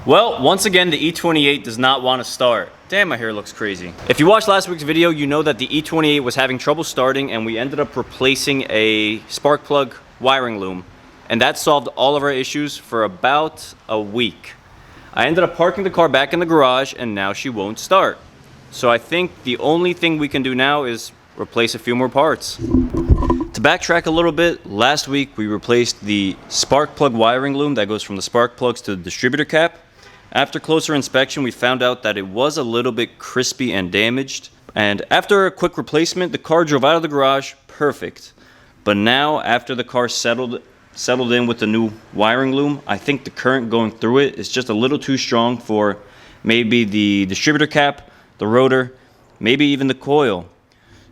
Well, once again, the E28 does not want to start. Damn, my hair looks crazy. If you watched last week's video, you know that the E28 was having trouble starting and we ended up replacing a spark plug wiring loom. And that solved all of our issues for about a week. I ended up parking the car back in the garage and now she won't start. So I think the only thing we can do now is replace a few more parts. To backtrack a little bit, last week we replaced the spark plug wiring loom that goes from the spark plugs to the distributor cap. After closer inspection, we found out that it was a little bit crispy and damaged. And after a quick replacement, the car drove out of the garage perfect. But now, after the car settled in with the new wiring loom, I think the current going through it is just a little too strong for maybe the distributor cap, the rotor, maybe even the coil.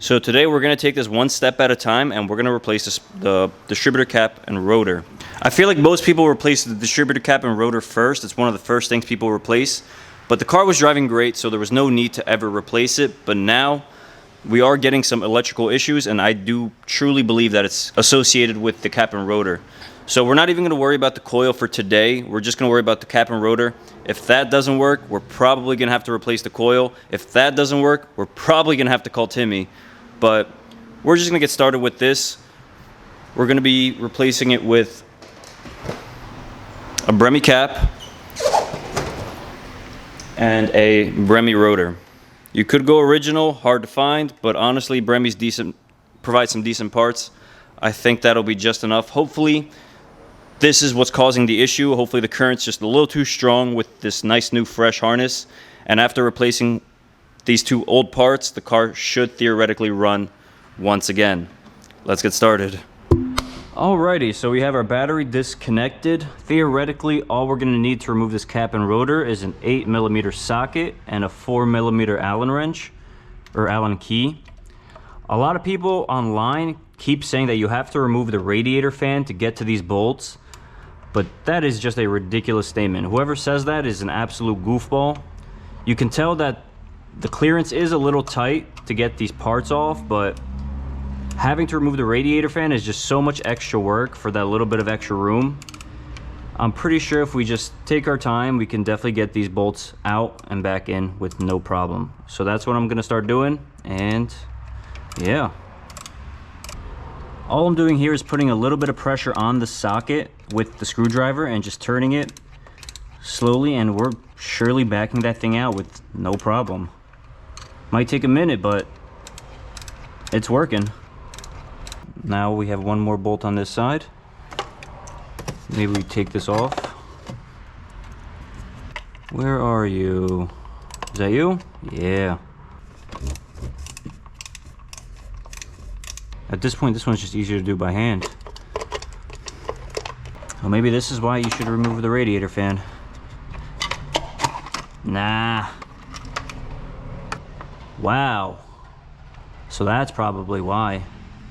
So today we're going to take this one step at a time and we're going to replace the distributor cap and rotor. I feel like most people replace the distributor cap and rotor first. It's one of the first things people replace. But the car was driving great, so there was no need to ever replace it. But now we are getting some electrical issues, and I do truly believe that it's associated with the cap and rotor. So we're not even going to worry about the coil for today. We're just going to worry about the cap and rotor. If that doesn't work, we're probably going to have to replace the coil. If that doesn't work, we're probably going to have to call Timmy. But we're just going to get started with this. We're going to be replacing it with a Bremmy cap and a Bremmy rotor. You could go original, hard to find, but honestly, Bremmy's decent, provides some decent parts. I think that'll be just enough. Hopefully, this is what's causing the issue. Hopefully, the current's just a little too strong with this nice new fresh harness. And after replacing these two old parts, the car should theoretically run once again. Let's get started. Alrighty, so we have our battery disconnected. Theoretically, all we're gonna need to remove this cap and rotor is an 8mm socket and a 4mm Allen wrench, or Allen key. A lot of people online keep saying that you have to remove the radiator fan to get to these bolts, but that is just a ridiculous statement. Whoever says that is an absolute goofball. You can tell that the clearance is a little tight to get these parts off, but having to remove the radiator fan is just so much extra work for that little bit of extra room. I'm pretty sure if we just take our time, we can definitely get these bolts out and back in with no problem. So that's what I'm gonna start doing, and yeah. All I'm doing here is putting a little bit of pressure on the socket with the screwdriver and just turning it slowly, and we're surely backing that thing out with no problem. Might take a minute, but it's working. Now we have one more bolt on this side. Maybe we take this off. Where are you? Is that you? Yeah. At this point, this one's just easier to do by hand. Well, maybe this is why you should remove the radiator fan. Nah. Wow. So that's probably why.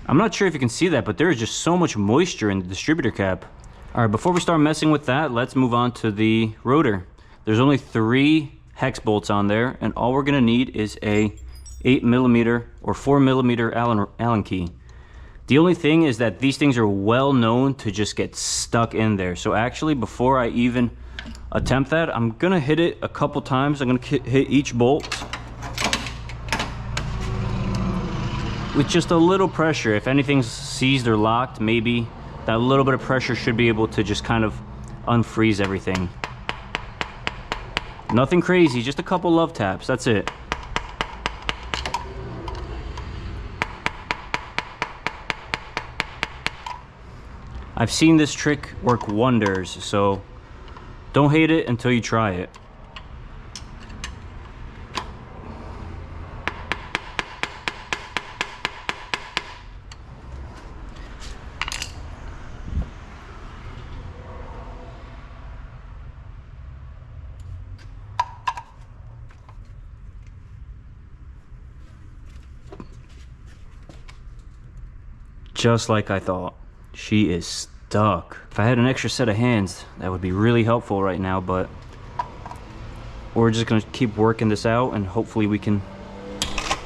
I'm not sure if you can see that, but there is just so much moisture in the distributor cap. All right, before we start messing with that, let's move on to the rotor. There's only 3 hex bolts on there, and all we're gonna need is a 8mm or 4mm Allen key. The only thing is that these things are well known to just get stuck in there. So actually, before I even attempt that, I'm gonna hit it a couple times. I'm gonna hit each bolt with just a little pressure. If anything's seized or locked, maybe that little bit of pressure should be able to just kind of unfreeze everything. Nothing crazy, just a couple love taps, that's it. I've seen this trick work wonders, so don't hate it until you try it. Just like I thought, she is stuck. If I had an extra set of hands, that would be really helpful right now, but we're just gonna keep working this out and hopefully we can,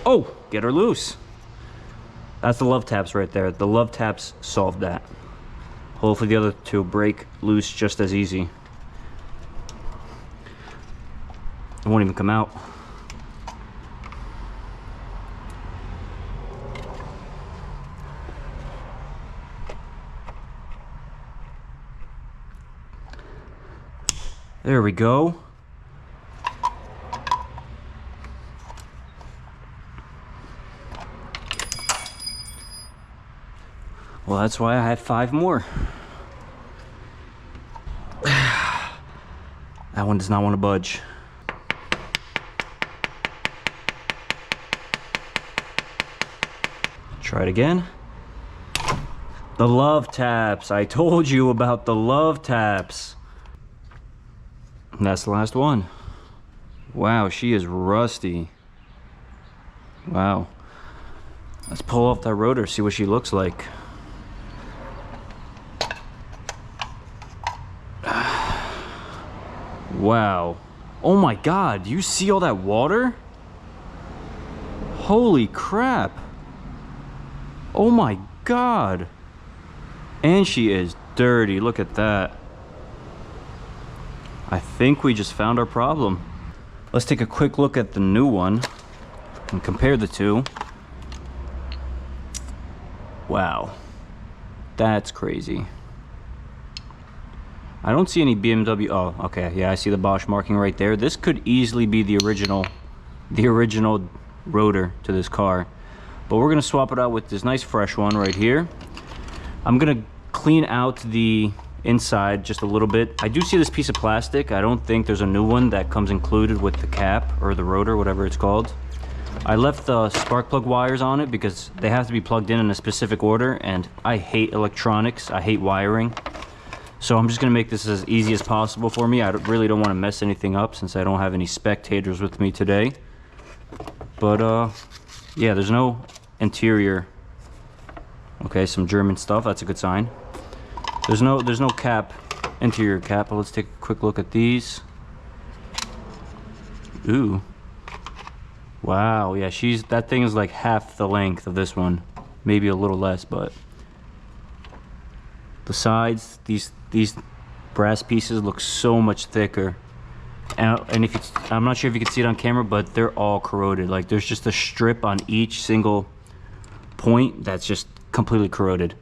oh, get her loose. That's the love taps right there. The love taps solved that. Hopefully the other two break loose just as easy. It won't even come out. There we go. Well, that's why I had 5 more. That one does not want to budge. Try it again. The love taps. I told you about the love taps. And that's the last one. Wow, she is rusty. Wow. Let's pull off that rotor, see what she looks like. Wow. Oh my God, do you see all that water? Holy crap. Oh my God. And she is dirty, look at that. I think we just found our problem. Let's take a quick look at the new one and compare the two. Wow, that's crazy. I don't see any BMW. Oh, okay, yeah, I see the Bosch marking right there. This could easily be the original rotor to this car, but we're gonna swap it out with this nice fresh one right here. I'm gonna clean out the inside just a little bit. I do see this piece of plastic. I don't think there's a new one that comes included with the cap or the rotor, whatever it's called. I left the spark plug wires on it because they have to be plugged in a specific order, and I hate electronics. I hate wiring. So I'm just gonna make this as easy as possible for me. I really don't want to mess anything up since I don't have any spectators with me today. But yeah, there's no interior. Okay, some German stuff, that's a good sign. There's no cap, interior cap, but let's take a quick look at these. Ooh. Wow, yeah, that thing is like half the length of this one. Maybe a little less, but the sides, these brass pieces look so much thicker. And if it's, I'm not sure if you can see it on camera, but they're all corroded. Like there's just a strip on each single point that's just completely corroded.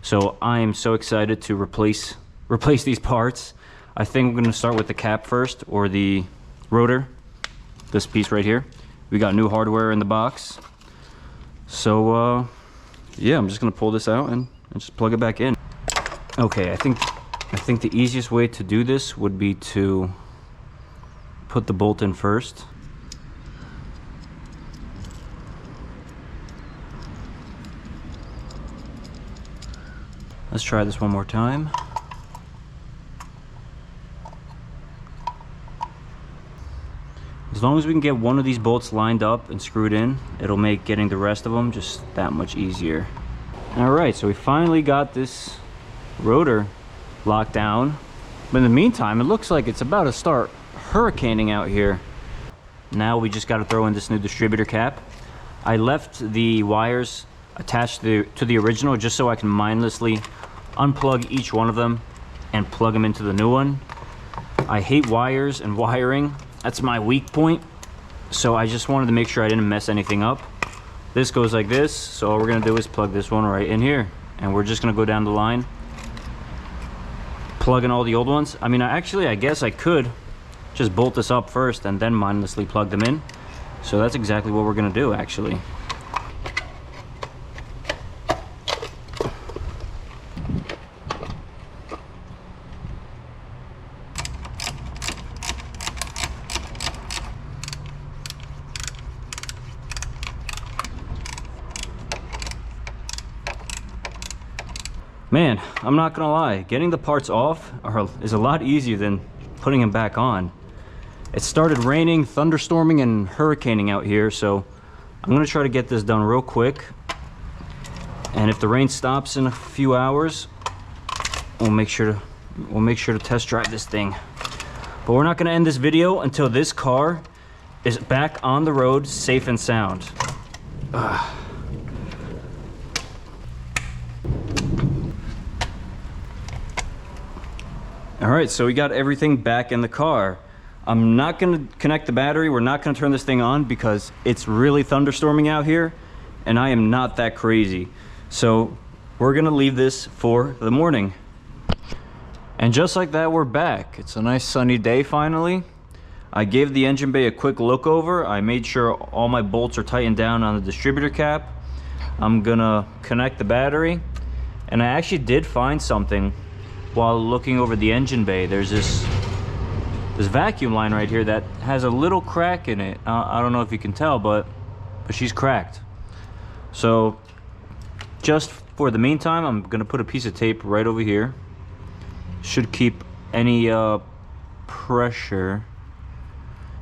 So I am so excited to replace these parts. I think I'm gonna start with the cap first, or the rotor, this piece right here. We got new hardware in the box. So yeah, I'm just gonna pull this out and just plug it back in. Okay, I think the easiest way to do this would be to put the bolt in first. Let's try this one more time. As long as we can get one of these bolts lined up and screwed in, it'll make getting the rest of them just that much easier. All right, so we finally got this rotor locked down. But in the meantime, it looks like it's about to start hurricaning out here. Now we just got to throw in this new distributor cap. I left the wires attached to the original just so I can mindlessly unplug each one of them and plug them into the new one. I hate wires and wiring. That's my weak point. So I just wanted to make sure I didn't mess anything up. This goes like this. So all we're gonna do is plug this one right in here, and we're just gonna go down the line, plug in all the old ones. I mean, I guess I could just bolt this up first and then mindlessly plug them in. So that's exactly what we're gonna do, actually. Man, I'm not gonna lie, getting the parts off is a lot easier than putting them back on. It started raining, thunderstorming, and hurricaning out here, so I'm gonna try to get this done real quick. And if the rain stops in a few hours, we'll make sure to test drive this thing. But we're not gonna end this video until this car is back on the road, safe and sound. All right, so we got everything back in the car. I'm not gonna connect the battery. We're not gonna turn this thing on because it's really thunderstorming out here and I am not that crazy. So we're gonna leave this for the morning. And just like that, we're back. It's a nice sunny day finally. I gave the engine bay a quick look over. I made sure all my bolts are tightened down on the distributor cap. I'm gonna connect the battery. And I actually did find something while looking over the engine bay. There's this vacuum line right here that has a little crack in it. I don't know if you can tell, but she's cracked. So just for the meantime, I'm gonna put a piece of tape right over here. Should keep any pressure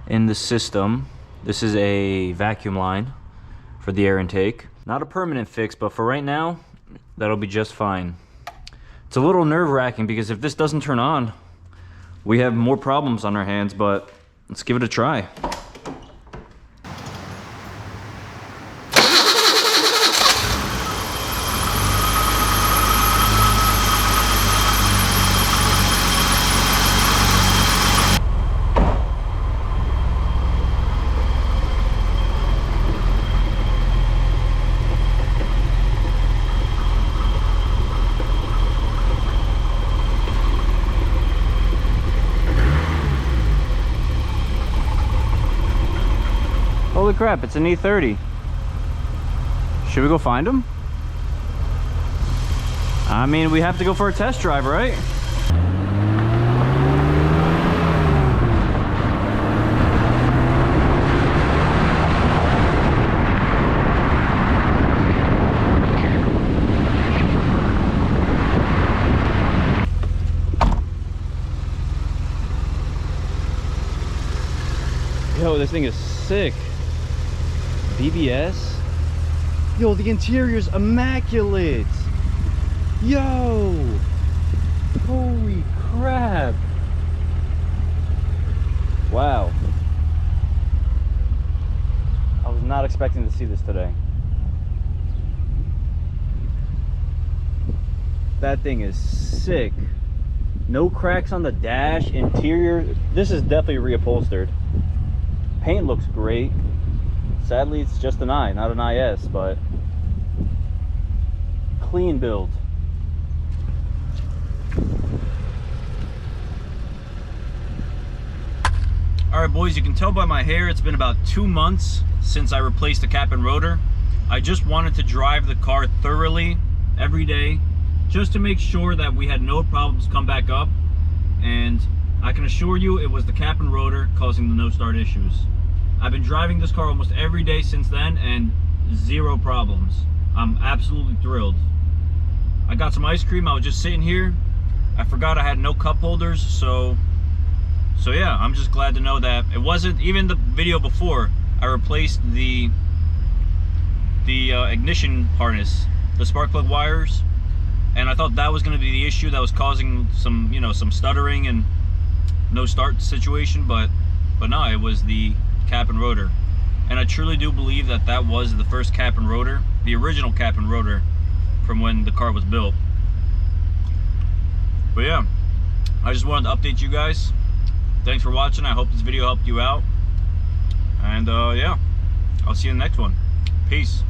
in the system. This is a vacuum line for the air intake. Not a permanent fix, but for right now, that'll be just fine. It's a little nerve-wracking because if this doesn't turn on, we have more problems on our hands, but let's give it a try. Holy crap, it's an E30. Should we go find him? I mean, we have to go for a test drive, right? Yo, this thing is sick. BBS? Yo, the interior's immaculate. Yo! Holy crap. Wow. I was not expecting to see this today. That thing is sick. No cracks on the dash. Interior, this is definitely reupholstered. Paint looks great. Sadly, it's just an I, not an IS, but clean build. All right, boys, you can tell by my hair, it's been about 2 months since I replaced the cap and rotor. I just wanted to drive the car thoroughly every day, just to make sure that we had no problems come back up. And I can assure you it was the cap and rotor causing the no start issues. I've been driving this car almost every day since then and zero problems. I'm absolutely thrilled. I got some ice cream. I was just sitting here. I forgot I had no cup holders, so yeah, I'm just glad to know that it wasn't even the video before. I replaced the ignition harness, the spark plug wires, and I thought that was going to be the issue that was causing some, you know, some stuttering and no start situation, but no, it was the cap and rotor. And I truly do believe that that was the first cap and rotor, the original cap and rotor from when the car was built. But yeah, I just wanted to update you guys. Thanks for watching. I hope this video helped you out, and yeah, I'll see you in the next one. Peace.